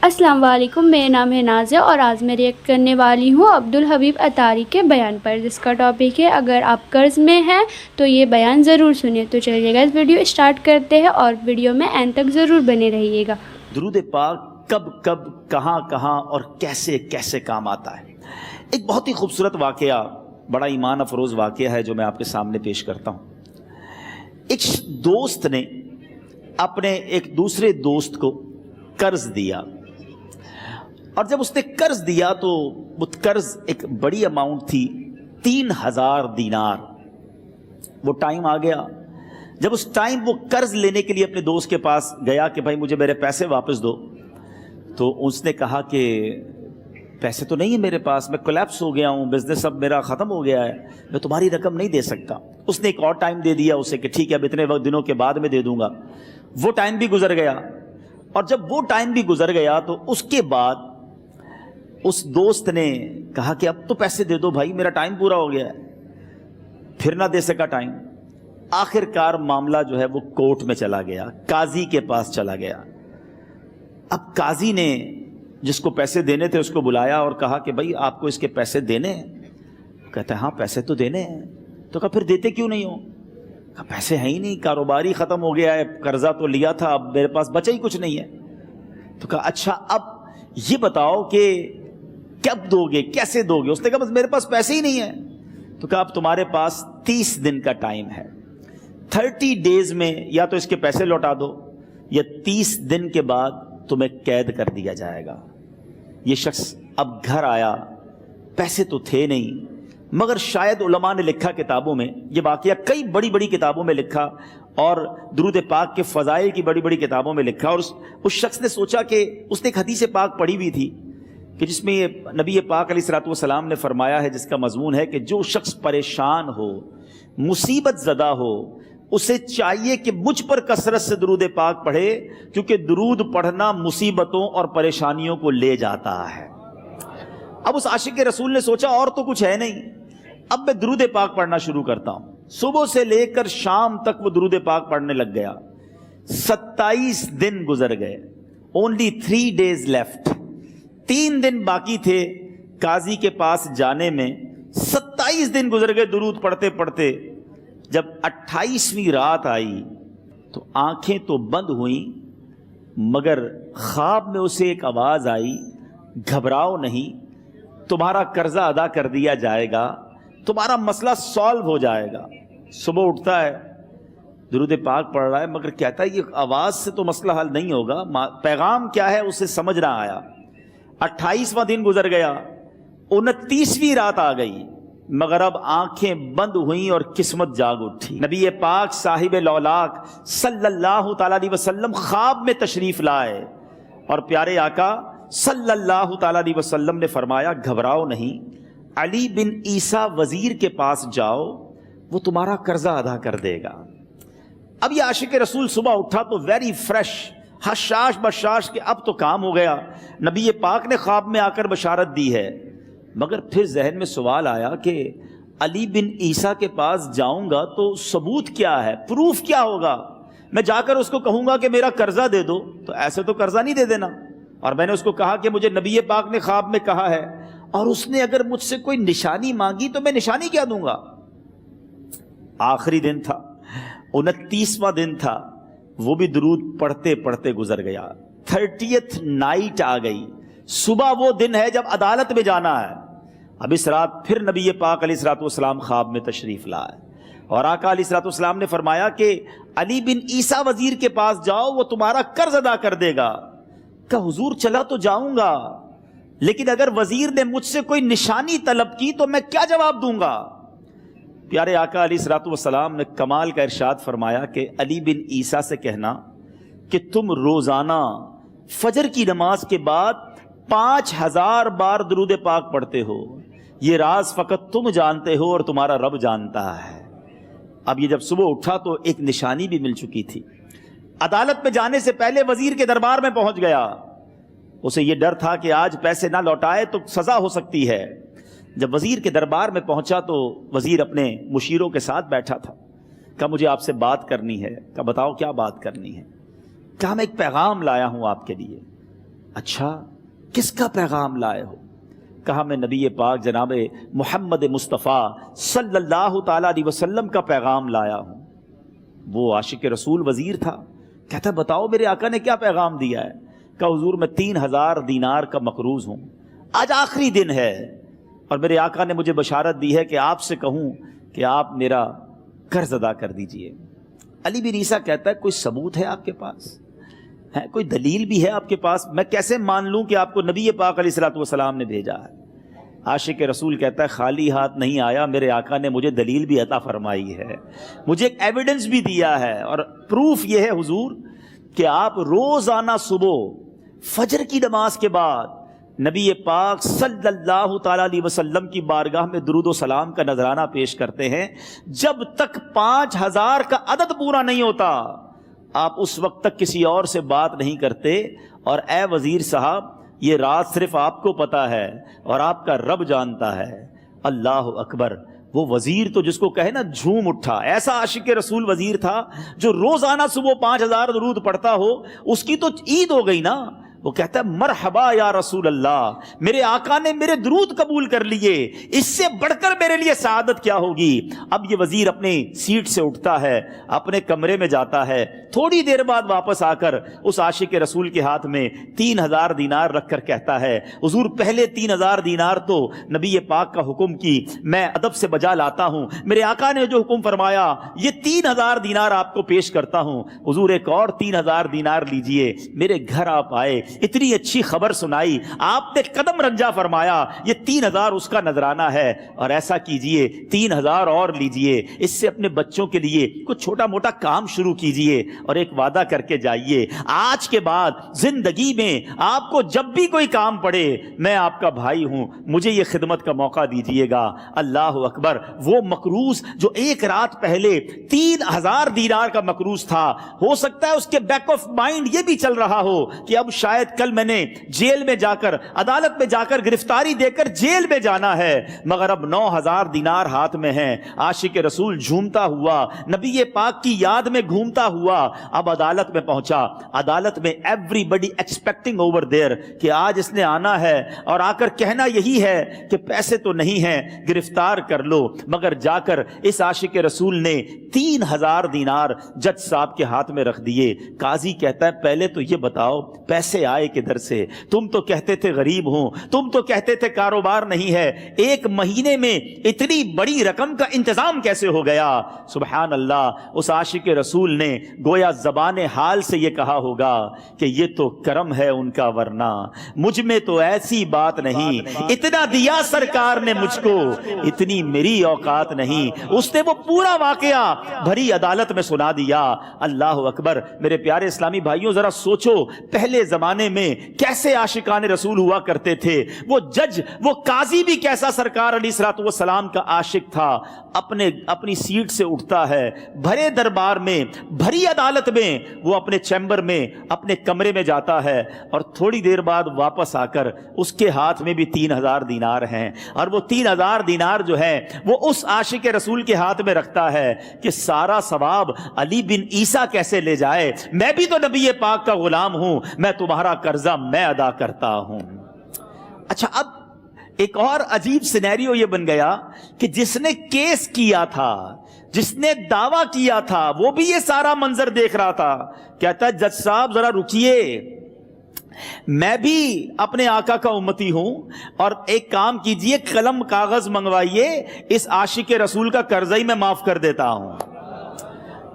السلام علیکم، میرا نام ہے نازیہ اور آج میں ریئیکٹ کرنے والی ہوں عبدالحبیب اتاری کے بیان پر، جس کا ٹاپک ہے اگر آپ قرض میں ہیں تو یہ بیان ضرور سنیں۔ تو چلیے گا اس ویڈیو اسٹارٹ کرتے ہیں اور ویڈیو میں اینڈ تک ضرور بنے رہیے گا۔ درود پاک کب کب کہاں کہاں اور کیسے کیسے کام آتا ہے۔ ایک بہت ہی خوبصورت واقعہ، بڑا ایمان افروز واقعہ ہے جو میں آپ کے سامنے پیش کرتا ہوں۔ ایک دوست نے اپنے ایک دوسرے دوست کو قرض دیا، اور جب اس نے قرض دیا تو وہ قرض ایک بڑی اماؤنٹ تھی، 3000 دینار۔ وہ ٹائم آ گیا جب اس ٹائم وہ قرض لینے کے لیے اپنے دوست کے پاس گیا کہ بھائی مجھے میرے پیسے واپس دو، تو اس نے کہا کہ پیسے تو نہیں ہے میرے پاس، میں کولیپس ہو گیا ہوں، بزنس اب میرا ختم ہو گیا ہے، میں تمہاری رقم نہیں دے سکتا۔ اس نے ایک اور ٹائم دے دیا اسے کہ ٹھیک ہے اب اتنے وقت دنوں کے بعد میں دے دوں گا۔ وہ ٹائم بھی گزر گیا، اور جب وہ ٹائم بھی گزر گیا تو اس کے بعد اس دوست نے کہا کہ اب تو پیسے دے دو بھائی، میرا ٹائم پورا ہو گیا ہے۔ پھر نہ دے سکا ٹائم۔ آخر کار معاملہ جو ہے وہ کورٹ میں چلا گیا، قاضی کے پاس چلا گیا۔ اب قاضی نے جس کو پیسے دینے تھے اس کو بلایا اور کہا کہ بھائی آپ کو اس کے پیسے دینے ہیں؟ کہتا ہے ہاں پیسے تو دینے ہیں۔ تو کہا پھر دیتے کیوں نہیں ہو؟ کہا پیسے ہیں ہی نہیں، کاروباری ختم ہو گیا ہے، قرضہ تو لیا تھا، اب میرے پاس بچا ہی کچھ نہیں ہے۔ تو کہا اچھا اب یہ بتاؤ کہ کب دو گے، کیسے دو گے؟ اس نے کہا بس میرے پاس پیسے ہی نہیں ہیں۔ تو کہا اب تمہارے پاس 30 دن کا ٹائم ہے، 30 ڈیز میں یا تو اس کے پیسے لوٹا دو یا 30 دن کے بعد تمہیں قید کر دیا جائے گا۔ یہ شخص اب گھر آیا، پیسے تو تھے نہیں، مگر شاید علماء نے لکھا کتابوں میں، یہ واقعہ کئی بڑی بڑی کتابوں میں لکھا اور درود پاک کے فضائل کی بڑی بڑی کتابوں میں لکھا، اور اس شخص نے سوچا کہ اس نے ایک حدیث پاک پڑھی ہوئی تھی کہ جس میں نبی پاک علیہ الصلوۃ والسلام نے فرمایا ہے، جس کا مضمون ہے کہ جو شخص پریشان ہو، مصیبت زدہ ہو، اسے چاہیے کہ مجھ پر کثرت سے درود پاک پڑھے، کیونکہ درود پڑھنا مصیبتوں اور پریشانیوں کو لے جاتا ہے۔ اب اس عاشق رسول نے سوچا اور تو کچھ ہے نہیں، اب میں درود پاک پڑھنا شروع کرتا ہوں۔ صبح سے لے کر شام تک وہ درود پاک پڑھنے لگ گیا۔ 27 دن گزر گئے، only 3 days left، 3 دن باقی تھے قاضی کے پاس جانے میں۔ 27 دن گزر گئے درود پڑھتے پڑھتے۔ جب 28ویں رات آئی تو آنکھیں تو بند ہوئیں، مگر خواب میں اسے ایک آواز آئی، گھبراؤ نہیں، تمہارا قرضہ ادا کر دیا جائے گا، تمہارا مسئلہ سالو ہو جائے گا۔ صبح اٹھتا ہے، درود پاک پڑھ رہا ہے، مگر کہتا ہے یہ آواز سے تو مسئلہ حل نہیں ہوگا، پیغام کیا ہے اسے سمجھ نہ آیا۔ 28واں دن گزر گیا، 29ویں رات آ گئی، مگر اب آنکھیں بند ہوئیں اور قسمت جاگ اٹھی۔ نبی پاک صاحب لولاک صلی اللہ تعالیٰ علیہ وسلم خواب میں تشریف لائے، اور پیارے آقا صلی اللہ تعالیٰ علیہ وسلم نے فرمایا گھبراؤ نہیں، علی بن عیسیٰ وزیر کے پاس جاؤ، وہ تمہارا قرضہ ادا کر دے گا۔ اب یہ عاشق رسول صبح اٹھا تو ویری فریش، حشاش بشاش کہ اب تو کام ہو گیا، نبی پاک نے خواب میں آ کر بشارت دی ہے۔ مگر پھر ذہن میں سوال آیا کہ علی بن عیسیٰ کے پاس جاؤں گا تو ثبوت کیا ہے، پروف کیا ہوگا؟ میں جا کر اس کو کہوں گا کہ میرا قرضہ دے دو تو ایسے تو قرضہ نہیں دے دینا، اور میں نے اس کو کہا کہ مجھے نبی پاک نے خواب میں کہا ہے، اور اس نے اگر مجھ سے کوئی نشانی مانگی تو میں نشانی کیا دوں گا؟ آخری دن تھا، 29واں دن تھا، وہ بھی درود پڑھتے پڑھتے گزر گیا۔ 30th نائٹ آ گئی، صبح وہ دن ہے جب عدالت میں جانا ہے۔ اب اس رات پھر نبی پاک علیہ الصلوۃ والسلام خواب میں تشریف لائے، اور آقا علیہ الصلوۃ والسلام نے فرمایا کہ علی بن عیسیٰ وزیر کے پاس جاؤ، وہ تمہارا قرض ادا کر دے گا۔ کہ حضور چلا تو جاؤں گا، لیکن اگر وزیر نے مجھ سے کوئی نشانی طلب کی تو میں کیا جواب دوں گا؟ پیارے آقا علیہ الصلوۃ والسلام نے کمال کا ارشاد فرمایا کہ علی بن عیسیٰ سے کہنا کہ تم روزانہ فجر کی نماز کے بعد 5000 بار درود پاک پڑھتے ہو، یہ راز فقط تم جانتے ہو اور تمہارا رب جانتا ہے۔ اب یہ جب صبح اٹھا تو ایک نشانی بھی مل چکی تھی۔ عدالت میں جانے سے پہلے وزیر کے دربار میں پہنچ گیا، اسے یہ ڈر تھا کہ آج پیسے نہ لوٹائے تو سزا ہو سکتی ہے۔ جب وزیر کے دربار میں پہنچا تو وزیر اپنے مشیروں کے ساتھ بیٹھا تھا۔ کہا مجھے آپ سے بات کرنی ہے۔ کہا بتاؤ کیا بات کرنی ہے؟ کہا میں ایک پیغام لایا ہوں آپ کے لیے۔ اچھا کس کا پیغام لائے ہو؟ کہا میں نبی پاک جناب محمد مصطفیٰ صلی اللہ تعالیٰ علیہ وسلم کا پیغام لایا ہوں۔ وہ عاشق رسول وزیر تھا، کہتا بتاؤ میرے آقا نے کیا پیغام دیا ہے؟ کہا حضور میں 3000 دینار کا مقروض ہوں، آج آخری دن ہے اور میرے آقا نے مجھے بشارت دی ہے کہ آپ سے کہوں کہ آپ میرا قرض ادا کر دیجئے۔ علی بن عیسیٰ کہتا ہے کوئی ثبوت ہے آپ کے پاس؟ ہے کوئی دلیل بھی ہے آپ کے پاس؟ میں کیسے مان لوں کہ آپ کو نبی پاک علیہ الصلوۃ والسلام نے بھیجا ہے؟ عاشق رسول کہتا ہے خالی ہاتھ نہیں آیا، میرے آقا نے مجھے دلیل بھی عطا فرمائی ہے، مجھے ایک ایویڈنس بھی دیا ہے، اور پروف یہ ہے حضور کہ آپ روزانہ صبح فجر کی نماز کے بعد نبی پاک صلی اللہ تعالیٰ علیہ وسلم کی بارگاہ میں درود و سلام کا نذرانہ پیش کرتے ہیں، جب تک 5000 کا عدد پورا نہیں ہوتا آپ اس وقت تک کسی اور سے بات نہیں کرتے۔ اور اے وزیر صاحب یہ رات صرف آپ کو پتا ہے اور آپ کا رب جانتا ہے۔ اللہ اکبر! وہ وزیر تو جس کو کہے نا جھوم اٹھا، ایسا عاشق رسول وزیر تھا جو روزانہ صبح 5000 درود پڑھتا ہو، اس کی تو عید ہو گئی نا۔ وہ کہتا ہے مرحبا یا رسول اللہ، میرے آقا نے میرے درود قبول کر لیے، اس سے بڑھ کر میرے لیے سعادت کیا ہوگی؟ اب یہ وزیر اپنی سیٹ سے اٹھتا ہے، اپنے کمرے میں جاتا ہے، تھوڑی دیر بعد واپس آ کر اس عاشق رسول کے ہاتھ میں 3000 دینار رکھ کر کہتا ہے حضور پہلے 3000 دینار تو نبی پاک کا حکم کی میں ادب سے بجا لاتا ہوں، میرے آقا نے جو حکم فرمایا یہ 3000 دینار آپ کو پیش کرتا ہوں، حضور ایک اور 3000 دینار لیجئے۔ میرے گھر آپ آئے، اتنی اچھی خبر سنائی، آپ نے قدم رنجا فرمایا، یہ 3000 اس کا نذرانہ ہے، اور ایسا کیجئے 3000 اور لیجئے، اس سے اپنے بچوں کے لیے کچھ چھوٹا موٹا کام شروع کیجئے اور ایک وعدہ کر کے جائیے، آج کے بعد زندگی میں آپ کو جب بھی کوئی کام پڑے میں آپ کا بھائی ہوں، مجھے یہ خدمت کا موقع دیجئے گا۔ اللہ اکبر! وہ مقروض جو ایک رات پہلے 3000 دینار کا مقروض تھا، ہو سکتا ہے اس کے بیک آف مائنڈ یہ بھی چل رہا ہو کہ اب شاید کل میں نے جیل میں جا کر عدالت میں جا کر گرفتاری دے کر جیل میں جانا ہے، مگر اب 9000 دینار ہاتھ میں ہیں۔ عاشق رسول جھومتا ہوا نبی پاک کی یاد میں گھومتا ہوا اب عدالت میں پہنچا۔ عدالت میں everybody expecting over there کہ آج اس نے آنا ہے اور آ کر کہنا یہی ہے کہ پیسے تو نہیں ہیں، گرفتار کر لو، مگر جا کر اس عاشق رسول نے 3000 دینار جج صاحب کے ہاتھ میں رکھ دیے۔ قاضی کہتا ہے پہلے تو یہ بتاؤ پیسے آئے کدھر سے؟ تم تو کہتے تھے غریب ہوں، تم تو کہتے تھے کاروبار نہیں ہے، ایک مہینے میں اتنی بڑی رقم کا انتظام کیسے ہو گیا؟ سبحان اللہ! اس عاشق رسول نے گویا زبان حال سے یہ کہا ہوگا کہ یہ تو کرم ہے ان کا، ورنہ مجھ میں تو ایسی بات نہیں، اتنا دیا سرکار نے مجھ کو، اتنی میری اوقات نہیں۔ اس نے وہ پورا واقعہ بھری عدالت میں سنا دیا۔ اللہ اکبر! میرے پیارے اسلامی بھائیوں ذرا سوچو پہلے زمانے میں کیسے عاشقان رسول ہوا کرتے تھے، وہ جج وہ قاضی بھی کیسا سرکار علیہ الصلوۃ والسلام کا عاشق تھا۔ اپنی سیٹ سے اٹھتا ہے، بھرے دربار میں بھری عدالت میں وہ اپنے چیمبر میں اپنے کمرے میں جاتا ہے، اور تھوڑی دیر بعد واپس آ کر اس کے ہاتھ میں بھی 3000 دینار ہیں، اور وہ 3000 دینار جو ہے وہ اس عاشق رسول کے ہاتھ میں رکھتا ہے کہ سارا ثواب علی بن عیسیٰ کیسے لے جائے، میں بھی تو نبی پاک کا غلام ہوں، میں تمہارا قرضہ میں ادا کرتا ہوں۔ اچھا اب ایک اور عجیب سینیریو یہ بن گیا کہ جس نے کیس کیا تھا، جس نے دعویٰ کیا تھا، وہ بھی یہ سارا منظر دیکھ رہا تھا۔ کہتا ہے جج صاحب ذرا رکیے، میں بھی اپنے آقا کا امتی ہوں، اور ایک کام کیجئے قلم کاغذ منگوائیے، اس عاشق رسول کا قرضہ ہی میں معاف کر دیتا ہوں۔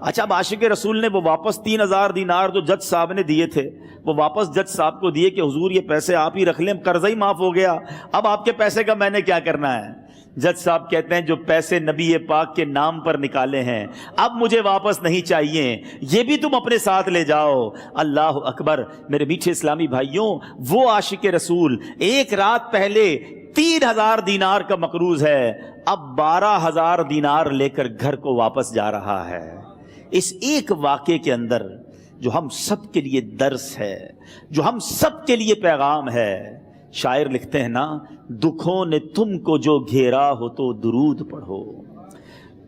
اچھا اب عاشق رسول نے وہ واپس 3000 دینار جو جج صاحب نے دیے تھے وہ واپس جج صاحب کو دیے کہ حضور یہ پیسے آپ ہی رکھ لیں، قرضہ ہی معاف ہو گیا، اب آپ کے پیسے کا میں نے کیا کرنا ہے؟ جج صاحب کہتے ہیں جو پیسے نبی پاک کے نام پر نکالے ہیں اب مجھے واپس نہیں چاہیے، یہ بھی تم اپنے ساتھ لے جاؤ۔ اللہ اکبر! میرے میٹھے اسلامی بھائیوں، وہ عاشق رسول ایک رات پہلے 3000 دینار کا مقروض ہے، اب 12000 دینار لے کر گھر کو واپس جا رہا ہے۔ اس ایک واقعے کے اندر جو ہم سب کے لیے درس ہے، جو ہم سب کے لیے پیغام ہے، شاعر لکھتے ہیں نا، دکھوں نے تم کو جو گھیرا ہو تو درود پڑھو،